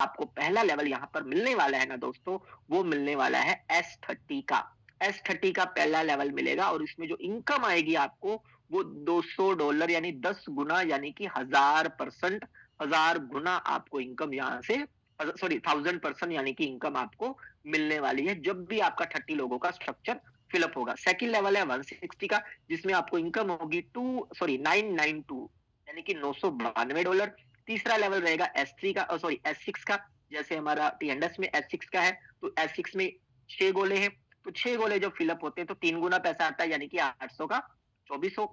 आपको पहला लेवल यहाँ पर मिलने वाला है ना दोस्तों, वो मिलने वाला है S30 का। S30 का पहला लेवल मिलेगा और इसमें जो इनकम आएगी आपको वो $200 यानी 10 गुना यानी कि 1000%, 1000 गुना आपको इनकम यहाँ से, सॉरी 1000% यानी कि इनकम आपको मिलने वाली है जब भी आपका 30 लोगों का स्ट्रक्चर फिलअप होगा। सेकंड लेवल है 160 का, जिसमें आपको इनकम होगी 992 यानी कि $992। तीसरा लेवल रहेगा S3 का, सॉरी S6 का, जैसे हमारा टीएनडस में S6 का है, तो S6 में 6 गोले हैं, तो 6 गोले जब फिलअप होते हैं तो 3 गुना पैसा आता है यानी कि 800 का 2400।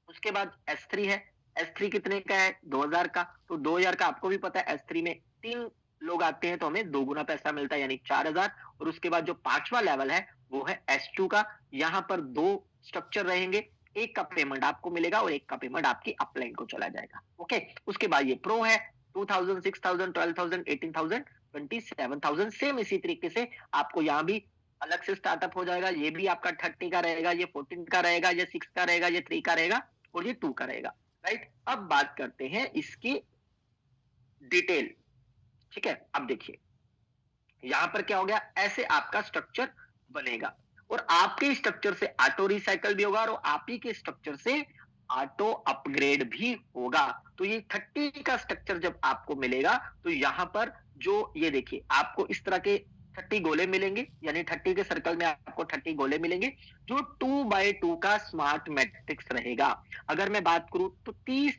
उसके बाद S3 है, S3 कितने का है 2000 का, तो 2000 का आपको भी पता है S3 में 3 लोग आते हैं तो हमें 2 गुना पैसा मिलता है यानी 4000। और उसके बाद जो पांचवा लेवल है वो है S2 का, यहाँ पर 2 स्ट्रक्चर रहेंगे, एक का पेमेंट आपको मिलेगा और एक का पेमेंट आपकी अपलाइन को चला जाएगा। ओके, उसके बाद ये प्रो है 2000, 6000, 12000, 18000, 27000। सेम इसी तरीके से आपको यहाँ भी अलग से स्टार्टअप हो जाएगा, ये भी आपका 30 का रहेगा, ये 14 का रहेगा, ये 6 का रहेगा, ये 3 का रहेगा और ये 2 का रहेगा। राइट, अब बात करते हैं इसकी डिटेल। ठीक है, अब देखिए यहां पर क्या हो गया, ऐसे आपका स्ट्रक्चर बनेगा और आपके स्ट्रक्चर से ऑटो रिसाइकल भी होगा और आप ही के स्ट्रक्चर से ऑटो अपग्रेड भी होगा। तो ये 30 का स्ट्रक्चर जब आपको मिलेगा तो यहां पर जो ये देखिए आपको इस तरह के 30 गोले मिलेंगे, यानी 30 के सर्कल में आपको 30 गोले मिलेंगे जो 2x2 का स्मार्ट मैट्रिक्स रहेगा। अगर मैं बात करूं तो 30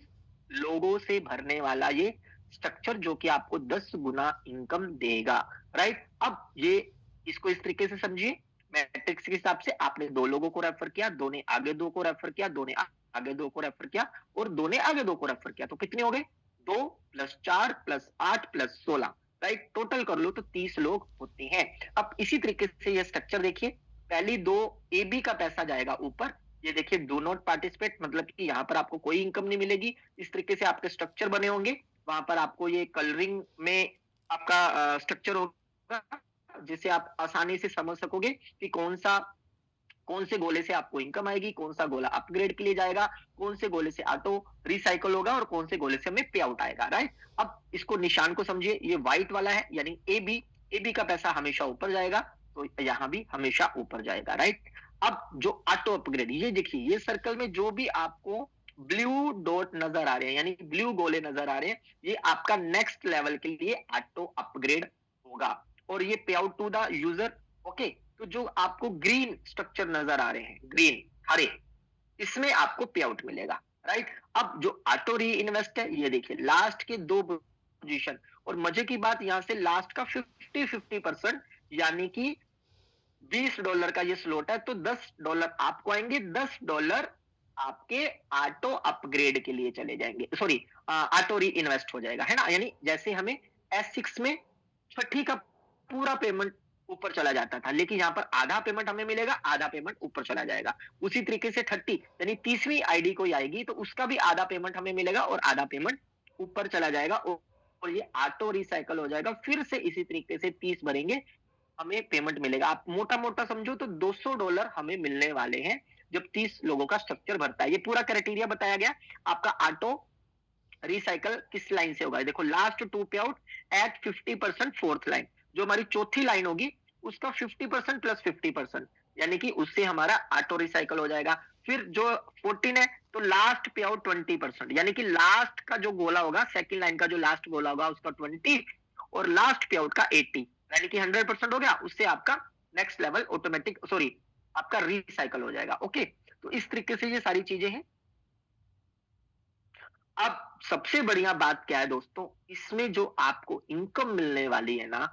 लोगों से भरने वाला ये स्ट्रक्चर जो कि आपको 10 गुना इनकम देगा। राइट, अब ये इसको इस तरीके से समझिए, मैट्रिक्स के हिसाब से आपने 2 लोगों को रेफर किया, 2 ने आगे 2 को रेफर किया, 2 ने आगे 2 को रेफर किया और 2 ने आगे 2 को रेफर किया, तो कितने हो गए 2 plus 4 plus 8 plus 16। Right, total कर लो तो 30 लोग होते हैं। अब इसी तरीके से ये स्ट्रक्चर देखिए, पहली 2 ए बी का पैसा जाएगा ऊपर, ये देखिए डू नॉट पार्टिसिपेट, मतलब कि यहाँ पर आपको कोई इनकम नहीं मिलेगी। इस तरीके से आपके स्ट्रक्चर बने होंगे, वहां पर आपको ये कलरिंग में आपका स्ट्रक्चर होगा जिसे आप आसानी से समझ सकोगे कि कौन से गोले से आपको इनकम आएगी, कौन सा गोला अपग्रेड के लिए जाएगा, कौन से गोले से ऑटो रिसाइकल होगा और कौन से गोले से हमें पे आउट आएगा। राइट, अब इसको निशान को समझिए, ये व्हाइट वाला है यानी ए बी का पैसा हमेशा ऊपर जाएगा, तो यहाँ भी हमेशा ऊपर जाएगा। राइट, अब जो ऑटो अपग्रेड, ये देखिए ये सर्कल में जो भी आपको ब्लू डॉट नजर आ रहे हैं यानी ब्लू गोले नजर आ रहे हैं, ये आपका नेक्स्ट लेवल के लिए ऑटो अपग्रेड होगा और ये pay out to the user. Okay, तो जो आपको ग्रीन स्ट्रक्चर नजर आ रहे हैं, ग्रीन हरे, इसमें आपको पे आउट मिलेगा। राइट, अब जो ऑटो री इन्वेस्ट है, ये देखिए लास्ट के 2 पोजीशन, और मजे की बात यहां से लास्ट का 50-50% यानी कि $20 का ये स्लॉट है, तो $10 आपको आएंगे, $10 आपके ऑटो अपग्रेड के लिए चले जाएंगे, सॉरी ऑटो री इन्वेस्ट हो जाएगा, है ना। यानी जैसे हमें S6 में छठी का पूरा पेमेंट ऊपर चला जाता था, लेकिन यहाँ पर आधा पेमेंट हमें मिलेगा, आधा पेमेंट ऊपर चला जाएगा। उसी तरीके से 30 यानी 30वीं आईडी कोई आएगी तो उसका भी आधा पेमेंट हमें मिलेगा और आधा पेमेंट ऊपर चला जाएगा और ये ऑटो रिसाइकल हो जाएगा। फिर से इसी तरीके से 30 भरेंगे, हमें पेमेंट मिलेगा। आप मोटा मोटा समझो तो $200 हमें मिलने वाले हैं जब 30 लोगों का स्ट्रक्चर भरता है। ये पूरा क्राइटेरिया बताया गया। आपका ऑटो रिसाइकल किस लाइन से होगा, देखो लास्ट टू पे आउट एट 50% फोर्थ लाइन, जो हमारी चौथी लाइन होगी उसका 50% प्लस 50% यानी कि उससे हमारा ऑटो रिसाइकल हो जाएगा। फिर जो 14 है तो लास्ट पे आउट 20% यानी कि लास्ट का जो गोला होगा, सेकंड लाइन का जो लास्ट गोला होगा उसका 20 और लास्ट पे आउट का 80 यानी कि 100% हो गया। उससे आपका नेक्स्ट लेवल ऑटोमेटिक, सॉरी आपका रिसाइकल हो जाएगा। ओके, तो इस तरीके से ये सारी चीजें हैं। अब सबसे बढ़िया बात क्या है दोस्तों, इसमें जो आपको इनकम मिलने वाली है ना,